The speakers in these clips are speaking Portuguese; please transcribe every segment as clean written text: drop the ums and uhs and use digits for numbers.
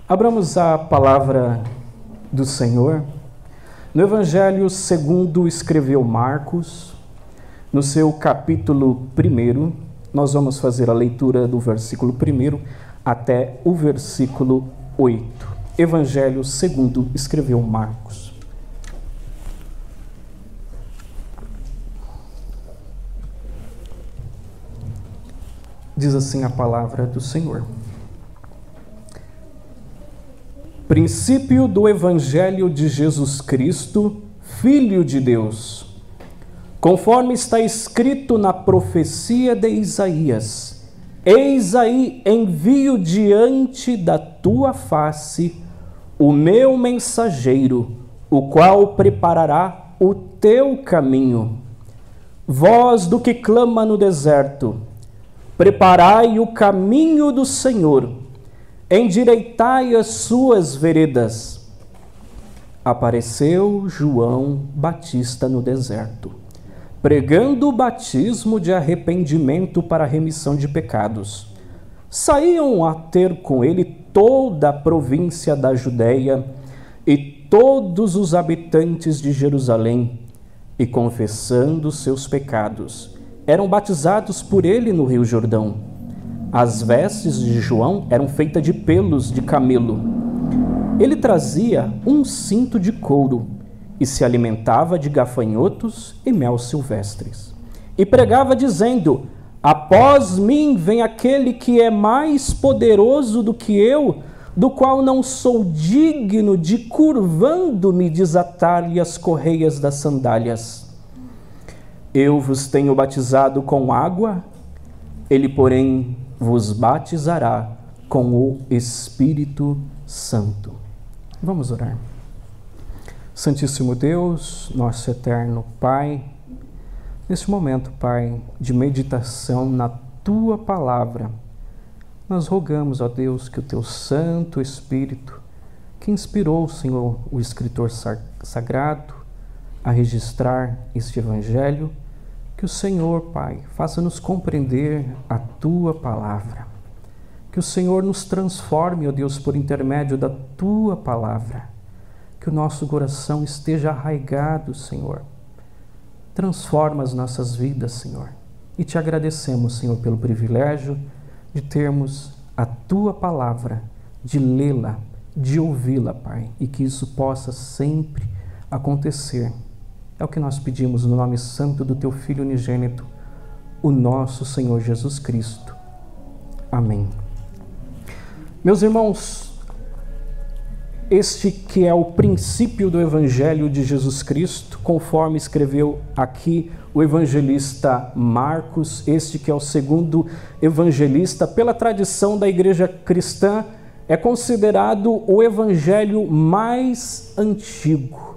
Abramos a palavra do Senhor no Evangelho segundo escreveu Marcos, no seu capítulo 1. Nós vamos fazer a leitura do versículo 1 até o versículo 8. Evangelho segundo escreveu Marcos. Diz assim a palavra do Senhor. Princípio do Evangelho de Jesus Cristo, Filho de Deus. Conforme está escrito na profecia de Isaías: Eis aí envio diante da tua face o meu mensageiro, o qual preparará o teu caminho. Voz do que clama no deserto: preparai o caminho do Senhor, endireitai as suas veredas. Apareceu João Batista no deserto, pregando o batismo de arrependimento para a remissão de pecados. Saíam a ter com ele toda a província da Judéia e todos os habitantes de Jerusalém, e confessando seus pecados, eram batizados por ele no Rio Jordão. As vestes de João eram feitas de pelos de camelo. Ele trazia um cinto de couro e se alimentava de gafanhotos e mel silvestres. E pregava dizendo: após mim vem aquele que é mais poderoso do que eu, do qual não sou digno de, curvando-me, desatar-lhe as correias das sandálias. Eu vos tenho batizado com água, ele, porém, vos batizará com o Espírito Santo. Vamos orar. Santíssimo Deus, nosso eterno Pai, neste momento, Pai, de meditação na Tua Palavra, nós rogamos, ó Deus, que o Teu Santo Espírito, que inspirou, Senhor, o escritor sagrado a registrar este Evangelho, que o Senhor, Pai, faça-nos compreender a Tua Palavra. Que o Senhor nos transforme, ó Deus, por intermédio da Tua Palavra. Que o nosso coração esteja arraigado, Senhor. Transforma as nossas vidas, Senhor. E te agradecemos, Senhor, pelo privilégio de termos a Tua Palavra, de lê-la, de ouvi-la, Pai. E que isso possa sempre acontecer. É o que nós pedimos no nome santo do Teu Filho unigênito, o nosso Senhor Jesus Cristo. Amém. Meus irmãos, este que é o princípio do Evangelho de Jesus Cristo, conforme escreveu aqui o evangelista Marcos, este que é o segundo evangelista, pela tradição da igreja cristã, é considerado o evangelho mais antigo.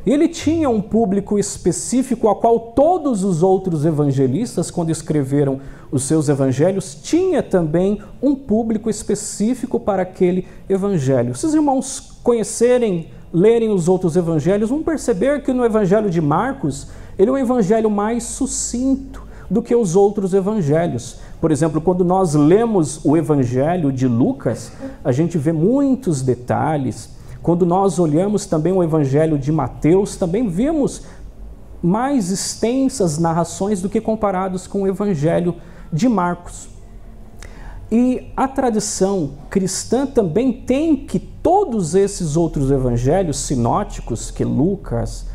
Ele tinha um público específico, ao qual todos os outros evangelistas, quando escreveram os seus evangelhos, tinha também um público específico para aquele evangelho. Se os irmãos conhecerem, lerem os outros evangelhos, vão perceber que no evangelho de Marcos, ele é um evangelho mais sucinto do que os outros evangelhos. Por exemplo, quando nós lemos o evangelho de Lucas, a gente vê muitos detalhes. Quando nós olhamos também o Evangelho de Mateus, também vemos mais extensas narrações do que comparados com o Evangelho de Marcos. E a tradição cristã também tem que todos esses outros evangelhos sinóticos, que Lucas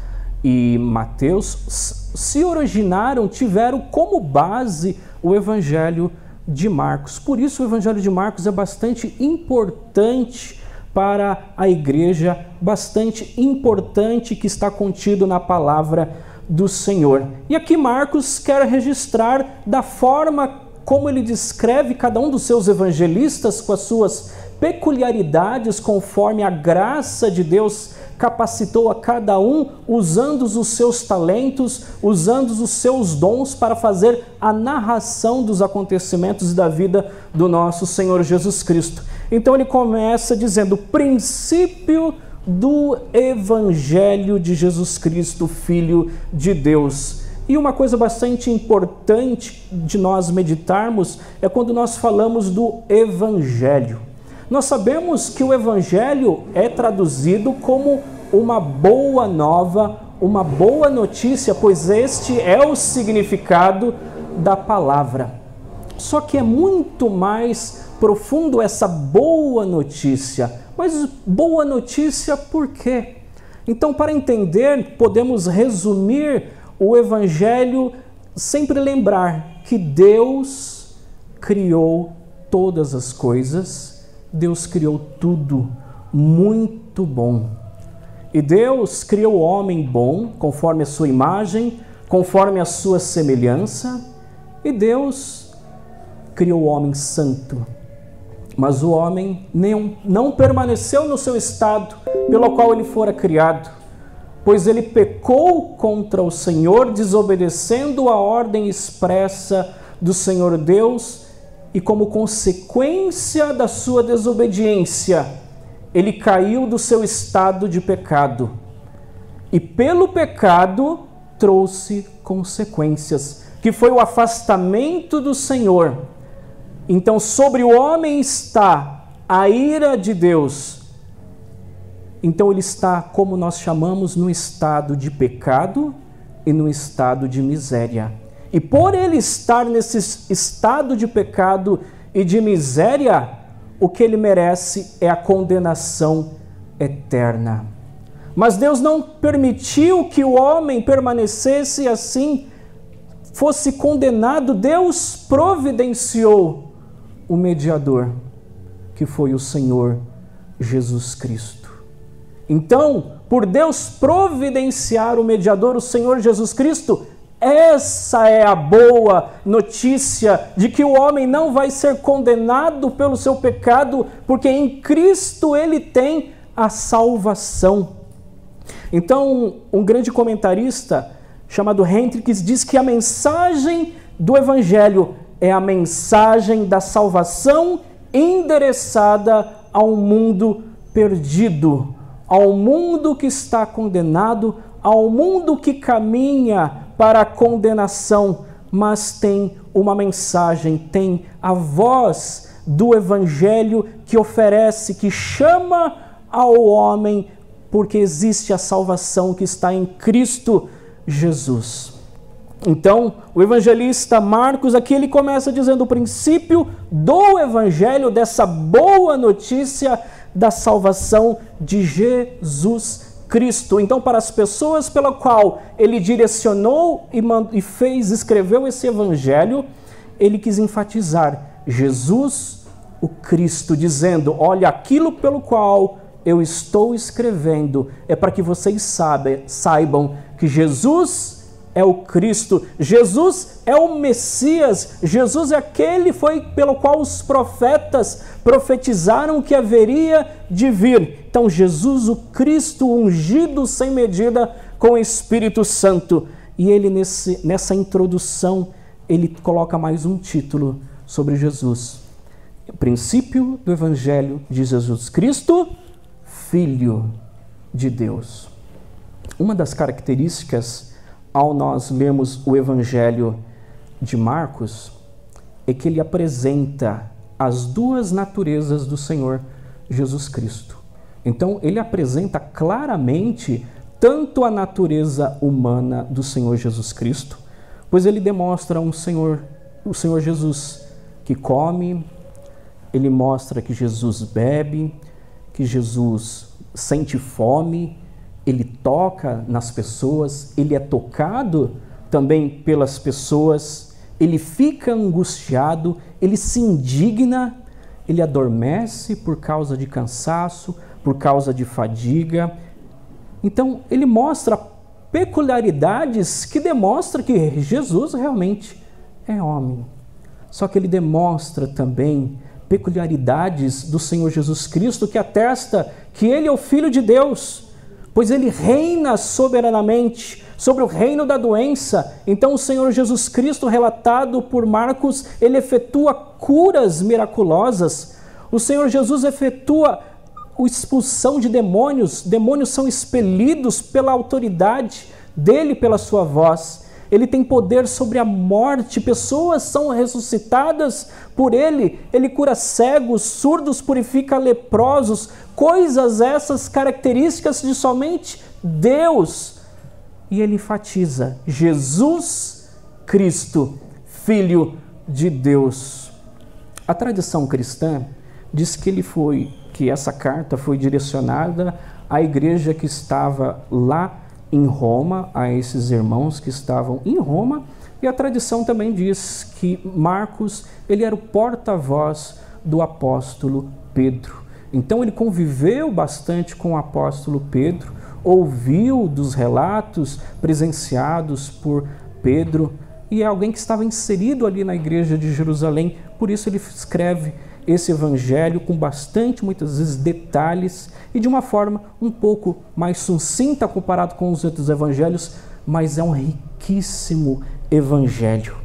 e Mateus, se originaram, tiveram como base o Evangelho de Marcos. Por isso o Evangelho de Marcos é bastante importante para a igreja, bastante importante, que está contido na palavra do Senhor. E aqui Marcos quer registrar da forma como ele descreve cada um dos seus evangelistas, com as suas peculiaridades, conforme a graça de Deus capacitou a cada um, usando os seus talentos, usando os seus dons para fazer a narração dos acontecimentos da vida do nosso Senhor Jesus Cristo. Então ele começa dizendo: princípio do Evangelho de Jesus Cristo, Filho de Deus. E uma coisa bastante importante de nós meditarmos é quando nós falamos do Evangelho. nós sabemos que o Evangelho é traduzido como uma boa nova, uma boa notícia, pois este é o significado da palavra. Só que é muito mais profundo essa boa notícia. Mas boa notícia por quê? Então, para entender, podemos resumir o Evangelho sempre lembrar que Deus criou todas as coisas, Deus criou tudo muito bom. E Deus criou o homem bom, conforme a sua imagem, conforme a sua semelhança, e Deus criou o homem santo. Mas o homem não permaneceu no seu estado pelo qual ele fora criado, pois ele pecou contra o Senhor, desobedecendo a ordem expressa do Senhor Deus, e como consequência da sua desobediência, ele caiu do seu estado de pecado. E pelo pecado trouxe consequências, que foi o afastamento do Senhor. Então, sobre o homem está a ira de Deus. Então, ele está, como nós chamamos, no estado de pecado e no estado de miséria. E por ele estar nesse estado de pecado e de miséria, o que ele merece é a condenação eterna. Mas Deus não permitiu que o homem permanecesse assim, fosse condenado. Deus providenciou o mediador, que foi o Senhor Jesus Cristo. Então, por Deus providenciar o mediador, o Senhor Jesus Cristo, essa é a boa notícia de que o homem não vai ser condenado pelo seu pecado, porque em Cristo ele tem a salvação. Então, um grande comentarista chamado Hendricks diz que a mensagem do Evangelho é a mensagem da salvação endereçada ao mundo perdido, ao mundo que está condenado, ao mundo que caminha para a condenação, mas tem uma mensagem, tem a voz do Evangelho que oferece, que chama ao homem, porque existe a salvação que está em Cristo Jesus. Então, o evangelista Marcos aqui ele começa dizendo o princípio do Evangelho, dessa boa notícia da salvação de Jesus Cristo. Então, para as pessoas pela qual ele direcionou e escreveu esse Evangelho, ele quis enfatizar Jesus, o Cristo, dizendo: olha, aquilo pelo qual eu estou escrevendo é para que vocês saibam que Jesus é o Cristo, Jesus é o Messias, Jesus é aquele pelo qual os profetas profetizaram que haveria de vir. Então, Jesus, o Cristo, ungido sem medida com o Espírito Santo. E ele, nessa introdução, ele coloca mais um título sobre Jesus. O princípio do Evangelho de Jesus Cristo, Filho de Deus. Uma das características ao nós lermos o Evangelho de Marcos é que ele apresenta as duas naturezas do Senhor Jesus Cristo. Então, ele apresenta claramente tanto a natureza humana do Senhor Jesus Cristo, pois ele demonstra o Senhor Jesus que come, ele mostra que Jesus bebe, que Jesus sente fome, ele toca nas pessoas, ele é tocado também pelas pessoas, ele fica angustiado, ele se indigna, ele adormece por causa de cansaço, por causa de fadiga. Então, ele mostra peculiaridades que demonstram que Jesus realmente é homem. Só que ele demonstra também peculiaridades do Senhor Jesus Cristo que atesta que ele é o Filho de Deus, pois ele reina soberanamente sobre o reino da doença. Então o Senhor Jesus Cristo, relatado por Marcos, ele efetua curas miraculosas. O Senhor Jesus efetua a expulsão de demônios. Demônios são expelidos pela autoridade dele, pela sua voz. ele tem poder sobre a morte, pessoas são ressuscitadas por ele, ele cura cegos, surdos, purifica leprosos, coisas essas características de somente Deus. E ele enfatiza: Jesus Cristo, Filho de Deus. A tradição cristã diz que essa carta foi direcionada à igreja que estava lá em Roma, a esses irmãos que estavam em Roma, e a tradição também diz que Marcos, ele era o porta-voz do apóstolo Pedro. Então ele conviveu bastante com o apóstolo Pedro, ouviu dos relatos presenciados por Pedro, e é alguém que estava inserido ali na igreja de Jerusalém, por isso ele escreve esse evangelho com muitas vezes, detalhes e de uma forma um pouco mais sucinta comparado com os outros evangelhos, mas é um riquíssimo evangelho.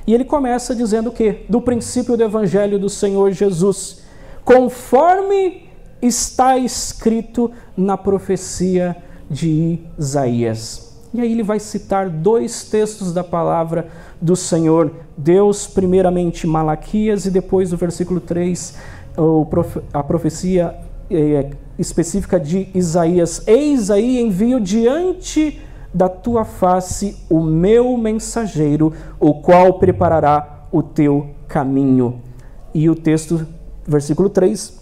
E ele começa dizendo o quê? Do princípio do evangelho do Senhor Jesus, conforme está escrito na profecia de Isaías. E aí ele vai citar 2 textos da palavra do Senhor Deus, primeiramente Malaquias e depois o versículo 3, a profecia específica de Isaías. Eis aí envio diante da tua face o meu mensageiro, o qual preparará o teu caminho. E o texto, versículo 3,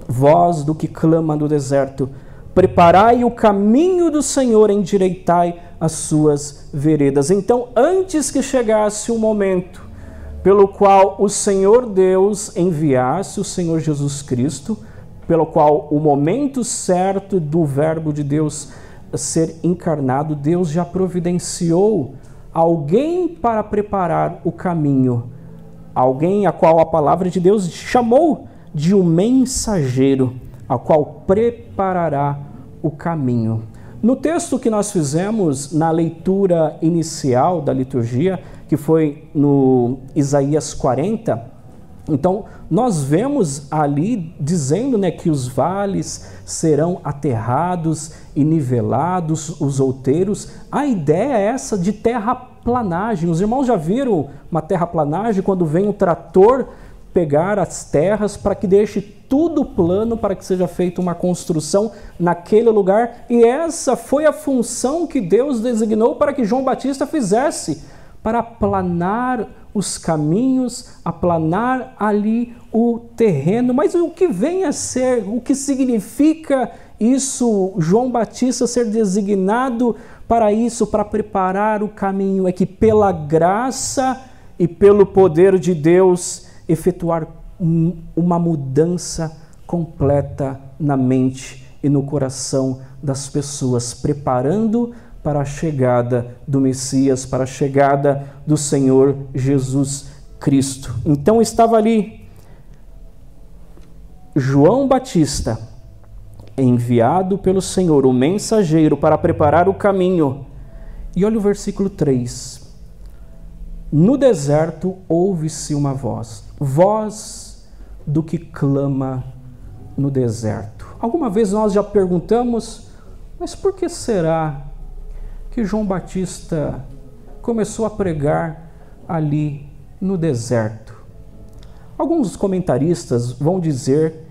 voz do que clama no deserto, preparai o caminho do Senhor, endireitai as suas veredas. Então, antes que chegasse o momento pelo qual o Senhor Deus enviasse o Senhor Jesus Cristo, pelo qual o momento certo do verbo de Deus ser encarnado, Deus já providenciou alguém para preparar o caminho, alguém a qual a palavra de Deus chamou de um mensageiro, a qual preparará o caminho. No texto que nós fizemos na leitura inicial da liturgia, que foi no Isaías 40, então nós vemos ali dizendo, que os vales serão aterrados e nivelados, os outeiros. A ideia é essa de terraplanagem. Os irmãos já viram uma terraplanagem quando vem um trator pegar as terras para que deixe tudo plano, para que seja feita uma construção naquele lugar. E essa foi a função que Deus designou para que João Batista fizesse, para aplanar os caminhos, aplanar ali o terreno. Mas o que vem a ser, o que significa isso, João Batista ser designado para isso, para preparar o caminho? É que pela graça e pelo poder de Deus, efetuar uma mudança completa na mente e no coração das pessoas, preparando para a chegada do Messias, para a chegada do Senhor Jesus Cristo. Então estava ali João Batista, enviado pelo Senhor, o mensageiro para preparar o caminho. E olha o versículo 3. No deserto ouve-se uma voz do que clama no deserto. Alguma vez nós já perguntamos, mas por que será que João Batista começou a pregar ali no deserto? Alguns comentaristas vão dizer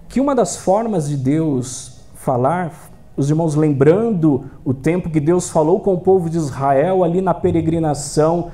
que uma das formas de Deus falar, os irmãos lembrando o tempo que Deus falou com o povo de Israel ali na peregrinação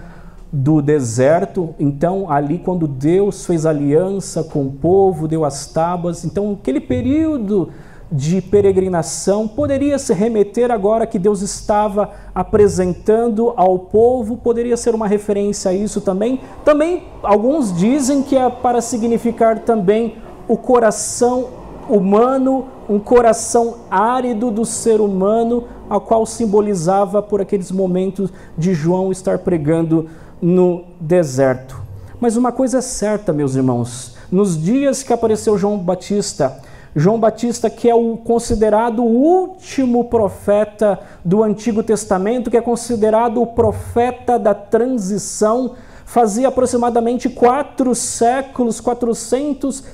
do deserto, então ali quando Deus fez aliança com o povo, deu as tábuas, então aquele período de peregrinação poderia se remeter agora que Deus estava apresentando ao povo, poderia ser uma referência a isso também. Também alguns dizem que é para significar também o coração humano, um coração árido do ser humano, a qual simbolizava por aqueles momentos de João estar pregando no deserto. Mas uma coisa é certa, meus irmãos, nos dias que apareceu João Batista, que é o considerado o último profeta do Antigo Testamento, que é considerado o profeta da transição, Fazia aproximadamente 4 séculos,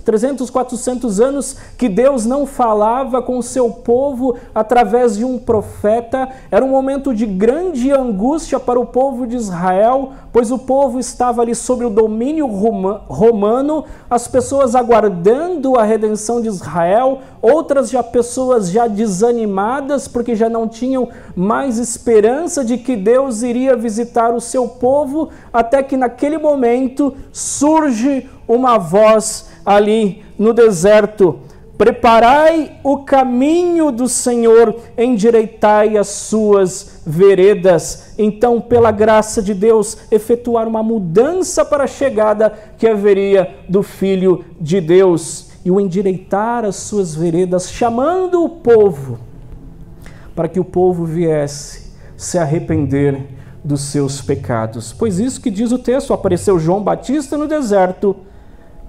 300, 400 anos que Deus não falava com o seu povo através de um profeta. Era um momento de grande angústia para o povo de Israel, pois o povo estava ali sob o domínio romano, as pessoas aguardando a redenção de Israel, outras pessoas já desanimadas, porque já não tinham mais esperança de que Deus iria visitar o seu povo, até que naquele momento surge uma voz ali no deserto: preparai o caminho do Senhor, endireitai as suas veredas. Então, pela graça de Deus, efetuar uma mudança para a chegada que haveria do Filho de Deus, e o endireitar as suas veredas, chamando o povo, para que o povo viesse se arrepender dos seus pecados. Pois isso que diz o texto: apareceu João Batista no deserto,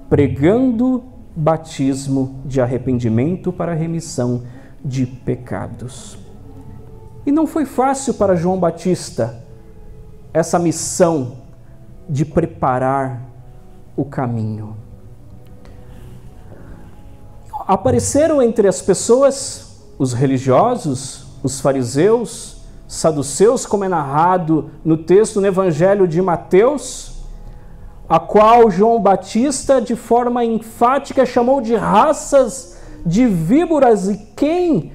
pregando batismo de arrependimento para a remissão de pecados. E não foi fácil para João Batista essa missão de preparar o caminho. Apareceram entre as pessoas os religiosos, os fariseus, saduceus, como é narrado no texto, no Evangelho de Mateus, a qual João Batista, de forma enfática, chamou de raças de víboras, e quem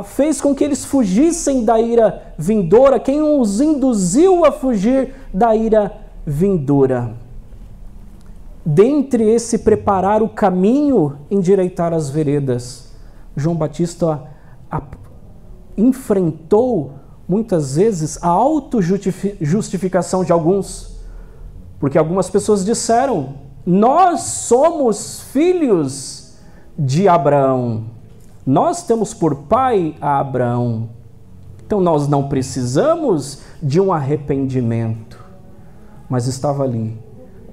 fez com que eles fugissem da ira vindoura, quem os induziu a fugir da ira vindoura. Dentre esse preparar o caminho, endireitar as veredas, João Batista enfrentou muitas vezes a autojustificação de alguns, porque algumas pessoas disseram: nós somos filhos de Abraão, nós temos por pai a Abraão, então nós não precisamos de um arrependimento. Mas estava ali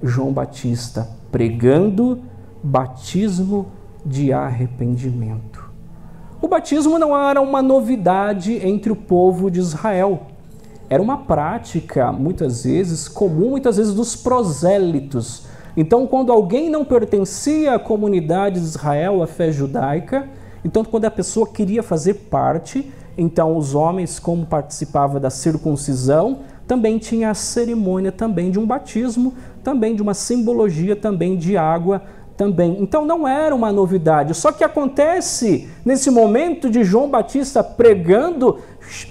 João Batista pregando batismo de arrependimento. O batismo não era uma novidade entre o povo de Israel. Era uma prática, muitas vezes, comum, muitas vezes, dos prosélitos. Então, quando alguém não pertencia à comunidade de Israel, à fé judaica, então, quando a pessoa queria fazer parte, então os homens, como participavam da circuncisão, também tinha a cerimônia também de um batismo, também de uma simbologia também de água também. Então não era uma novidade. Só que acontece nesse momento de João Batista pregando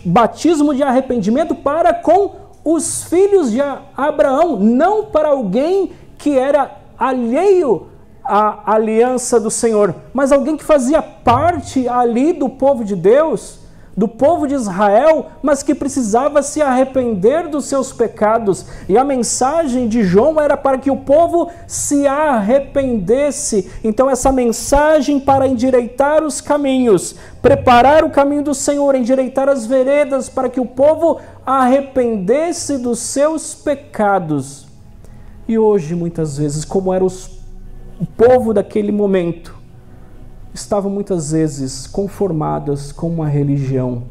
batismo de arrependimento para com os filhos de Abraão, não para alguém que era alheio à aliança do Senhor, mas alguém que fazia parte ali do povo de Deus, do povo de Israel, mas que precisava se arrepender dos seus pecados. E a mensagem de João era para que o povo se arrependesse. Então essa mensagem para endireitar os caminhos, preparar o caminho do Senhor, endireitar as veredas, para que o povo arrependesse dos seus pecados. E hoje, muitas vezes, como era o povo daquele momento, estavam muitas vezes conformadas com uma religião,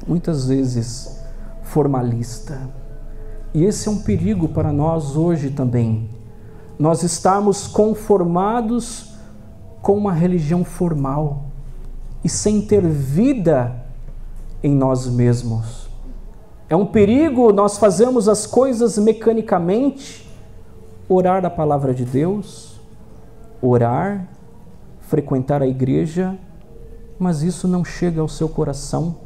muitas vezes formalista. E esse é um perigo para nós hoje também. Nós estamos conformados com uma religião formal e sem ter vida em nós mesmos. É um perigo nós fazermos as coisas mecanicamente, orar a palavra de Deus, orar, frequentar a igreja, mas isso não chega ao seu coração,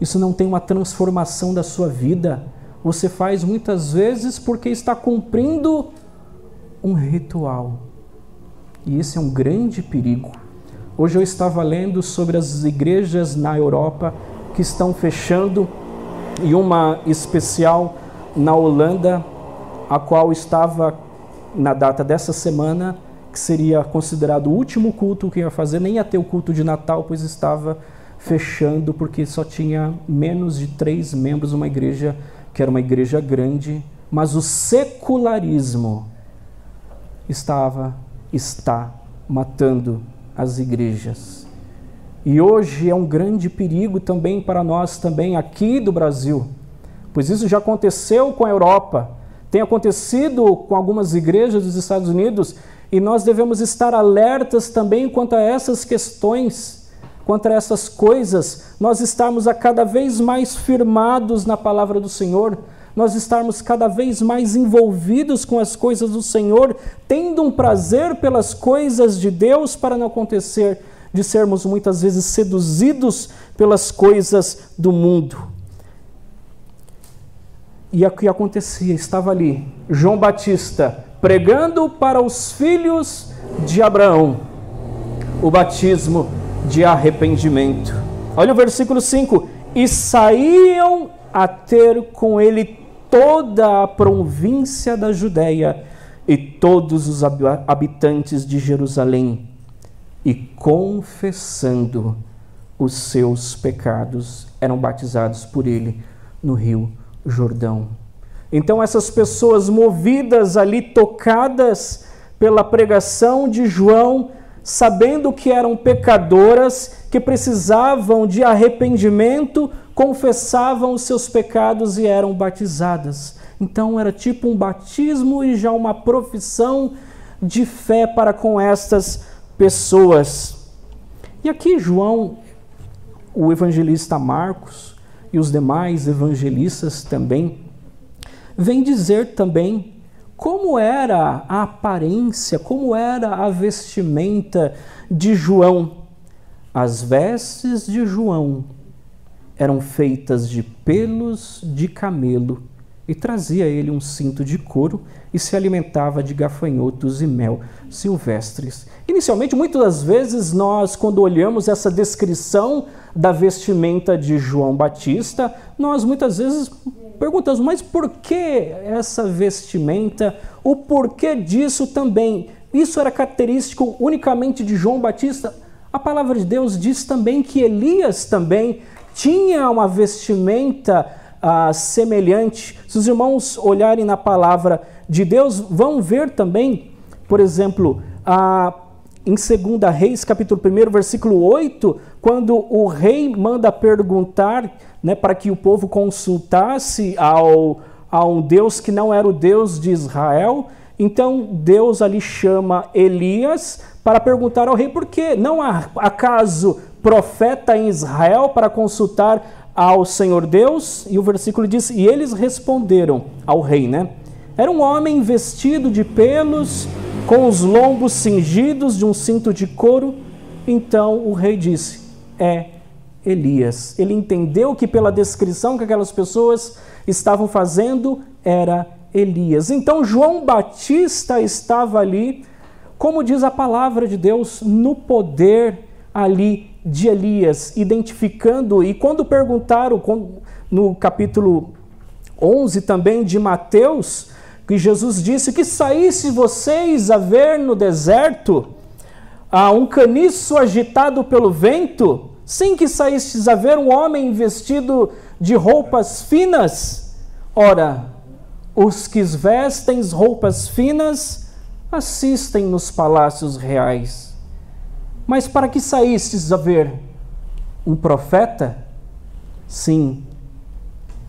isso não tem uma transformação da sua vida. Você faz muitas vezes porque está cumprindo um ritual, e esse é um grande perigo. Hoje eu estava lendo sobre as igrejas na Europa que estão fechando, e uma especial na Holanda, a qual estava na data dessa semana, que seria considerado o último culto que ia fazer, nem ia ter o culto de Natal, pois estava fechando, porque só tinha menos de 3 membros, uma igreja que era uma igreja grande, mas o secularismo está matando as igrejas. E hoje é um grande perigo também para nós, também aqui do Brasil, pois isso já aconteceu com a Europa, tem acontecido com algumas igrejas dos Estados Unidos, e nós devemos estar alertas também quanto a essas questões, quanto a essas coisas, nós estarmos a cada vez mais firmados na palavra do Senhor, nós estarmos cada vez mais envolvidos com as coisas do Senhor, tendo um prazer pelas coisas de Deus, para não acontecer de sermos muitas vezes seduzidos pelas coisas do mundo. E o que acontecia? Estava ali João Batista pregando para os filhos de Abraão o batismo de arrependimento. Olha o versículo 5: e saíam a ter com ele toda a província da Judéia e todos os habitantes de Jerusalém, e confessando os seus pecados, eram batizados por ele no rio Jordão. Então essas pessoas movidas ali, tocadas pela pregação de João, sabendo que eram pecadoras, que precisavam de arrependimento, confessavam os seus pecados e eram batizadas. Então era tipo um batismo e já uma profissão de fé para com estas pessoas. E aqui João, o evangelista Marcos e os demais evangelistas também, vem dizer também como era a aparência, como era a vestimenta de João. As vestes de João eram feitas de pelos de camelo, e trazia ele um cinto de couro, e se alimentava de gafanhotos e mel silvestres. Inicialmente, muitas das vezes, nós, quando olhamos essa descrição da vestimenta de João Batista, nós muitas vezes perguntamos, mas por que essa vestimenta? O porquê disso também? Isso era característico unicamente de João Batista? A palavra de Deus diz também que Elias também tinha uma vestimenta semelhante. Se os irmãos olharem na palavra de Deus, vão ver também, por exemplo, em 2 Reis, capítulo 1, versículo 8, quando o rei manda perguntar, para que o povo consultasse a um Deus que não era o Deus de Israel. Então Deus ali chama Elias para perguntar ao rei por quê? Não há acaso profeta em Israel para consultar ao Senhor Deus? E o versículo diz, e eles responderam ao rei, Era um homem vestido de pelos, com os lombos cingidos de um cinto de couro. Então o rei disse, é Elias. Ele entendeu que pela descrição que aquelas pessoas estavam fazendo, era Elias. Então João Batista estava ali, como diz a palavra de Deus, no poder ali de Elias, identificando. E quando perguntaram, no capítulo 11 também de Mateus, que Jesus disse que saísse vocês a ver no deserto um caniço agitado pelo vento, sim, que saístes a ver um homem vestido de roupas finas. Ora, os que vestem roupas finas assistem nos palácios reais. Mas para que saístes a ver um profeta? Sim,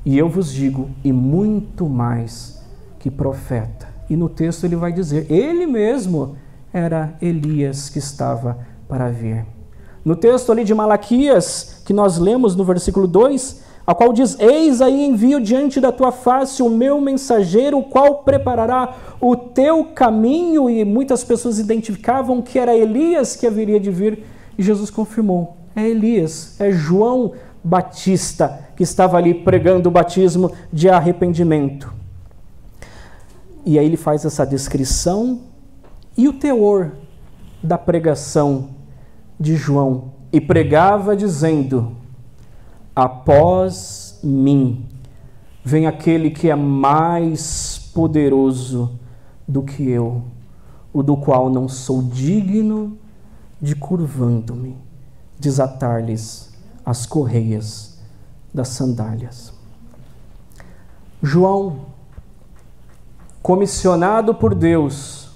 e eu vos digo, e muito mais que profeta. E no texto ele vai dizer, ele mesmo era Elias que estava para vir. No texto ali de Malaquias, que nós lemos no versículo 2, a qual diz, eis aí envio diante da tua face o meu mensageiro, o qual preparará o teu caminho. E muitas pessoas identificavam que era Elias que haveria de vir, e Jesus confirmou, é Elias, é João Batista que estava ali pregando o batismo de arrependimento. E aí ele faz essa descrição e o teor da pregação de João. E pregava dizendo, após mim vem aquele que é mais poderoso do que eu, o do qual não sou digno de, curvando-me, desatar-lhes as correias das sandálias. João, comissionado por Deus,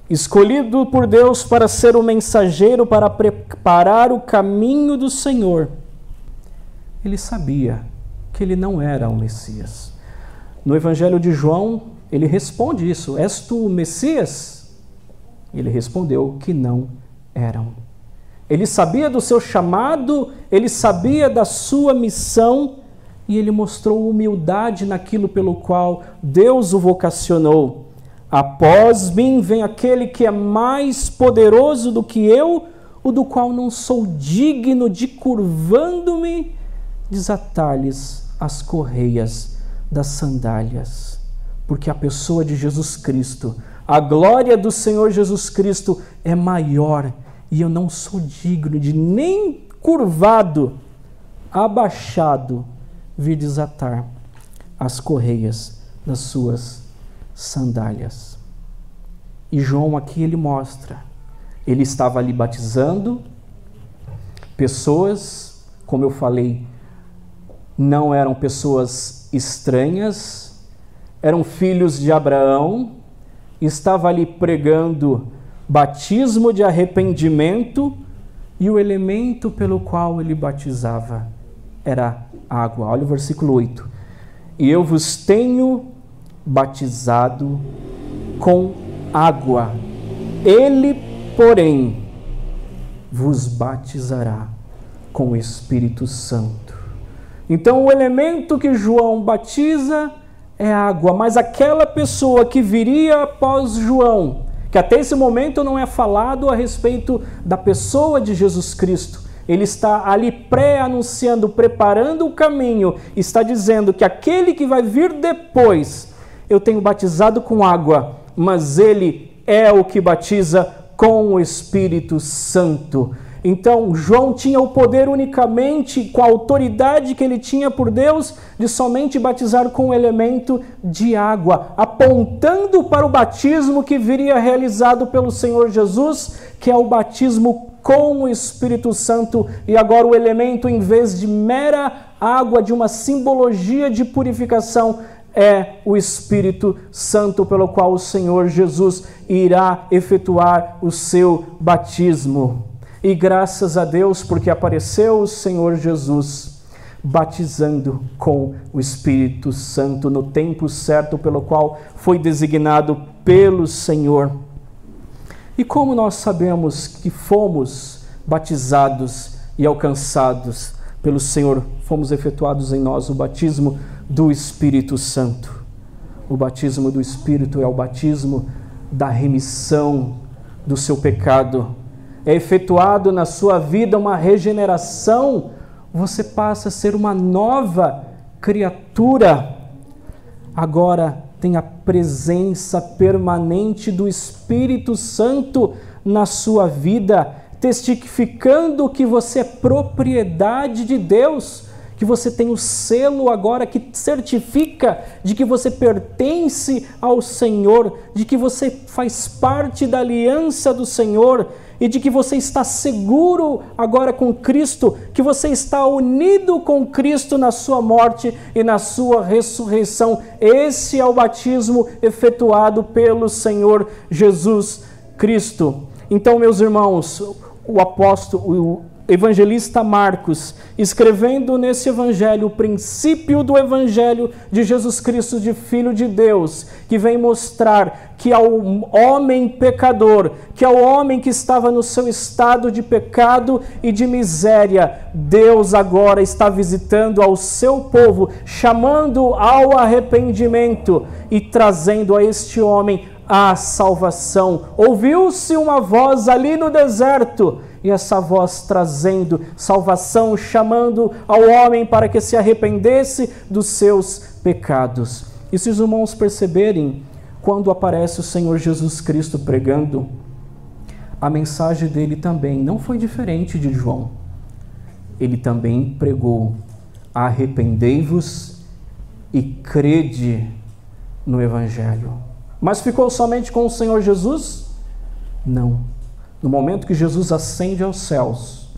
escolhido por Deus para ser o mensageiro, para preparar o caminho do Senhor, ele sabia que ele não era o Messias. No Evangelho de João, ele responde isso: és tu o Messias? Ele respondeu que não eram. Ele sabia do seu chamado, ele sabia da sua missão, e ele mostrou humildade naquilo pelo qual Deus o vocacionou. Após mim vem aquele que é mais poderoso do que eu, o do qual não sou digno de, curvando-me, desatar-lhes as correias das sandálias. Porque a pessoa de Jesus Cristo, a glória do Senhor Jesus Cristo é maior, e eu não sou digno de, nem curvado, abaixado, vir desatar as correias das suas sandálias. E João aqui ele mostra, ele estava ali batizando pessoas, como eu falei, não eram pessoas estranhas, eram filhos de Abraão, estava ali pregando batismo de arrependimento, e o elemento pelo qual ele batizava era água. Olha o versículo 8. E eu vos tenho batizado com água, ele, porém, vos batizará com o Espírito Santo. Então o elemento que João batiza é água, mas aquela pessoa que viria após João, que até esse momento não é falado a respeito da pessoa de Jesus Cristo, ele está ali pré-anunciando, preparando o caminho, está dizendo que aquele que vai vir depois, eu tenho batizado com água, mas ele é o que batiza com o Espírito Santo. Então, João tinha o poder unicamente, com a autoridade que ele tinha por Deus, de somente batizar com o elemento de água, apontando para o batismo que viria realizado pelo Senhor Jesus, que é o batismo com o Espírito Santo. E agora o elemento, em vez de mera água, de uma simbologia de purificação, é o Espírito Santo, pelo qual o Senhor Jesus irá efetuar o seu batismo. E graças a Deus, porque apareceu o Senhor Jesus batizando com o Espírito Santo no tempo certo pelo qual foi designado pelo Senhor. E como nós sabemos que fomos batizados e alcançados pelo Senhor, fomos efetuados em nós o batismo do Espírito Santo. O batismo do Espírito é o batismo da remissão do seu pecado. É efetuado na sua vida uma regeneração, você passa a ser uma nova criatura. Agora tem a presença permanente do Espírito Santo na sua vida, testificando que você é propriedade de Deus, que você tem o selo agora que certifica de que você pertence ao Senhor, de que você faz parte da aliança do Senhor, e de que você está seguro agora com Cristo, que você está unido com Cristo na sua morte e na sua ressurreição. Esse é o batismo efetuado pelo Senhor Jesus Cristo. Então, meus irmãos, o evangelista Marcos, escrevendo nesse evangelho o princípio do evangelho de Jesus Cristo, de Filho de Deus, que vem mostrar que ao homem pecador, que ao homem que estava no seu estado de pecado e de miséria, Deus agora está visitando ao seu povo, chamando ao arrependimento e trazendo a este homem a salvação. Ouviu-se uma voz ali no deserto, e essa voz trazendo salvação, chamando ao homem para que se arrependesse dos seus pecados. E se os irmãos perceberem, quando aparece o Senhor Jesus Cristo pregando, a mensagem dele também não foi diferente de João. Ele também pregou: arrependei-vos e crede no Evangelho. Mas ficou somente com o Senhor Jesus? Não. No momento que Jesus ascende aos céus,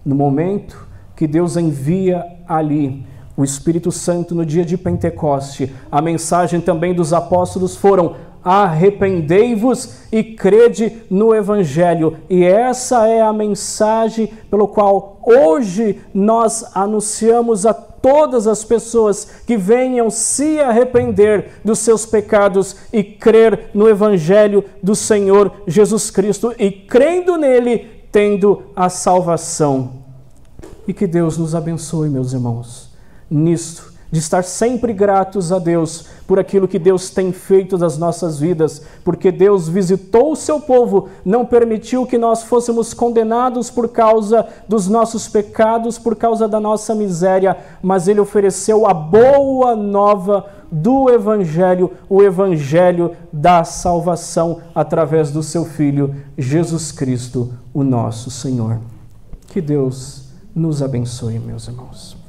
no momento que Deus envia ali o Espírito Santo no dia de Pentecoste, a mensagem também dos apóstolos foram: arrependei-vos e crede no Evangelho. E essa é a mensagem pelo qual hoje nós anunciamos a todas as pessoas que venham se arrepender dos seus pecados e crer no Evangelho do Senhor Jesus Cristo e, crendo nele, tendo a salvação. E que Deus nos abençoe, meus irmãos, nisto, de estar sempre gratos a Deus por aquilo que Deus tem feito das nossas vidas, porque Deus visitou o seu povo, não permitiu que nós fôssemos condenados por causa dos nossos pecados, por causa da nossa miséria, mas Ele ofereceu a boa nova do Evangelho, o Evangelho da salvação através do seu Filho, Jesus Cristo, o nosso Senhor. Que Deus nos abençoe, meus irmãos.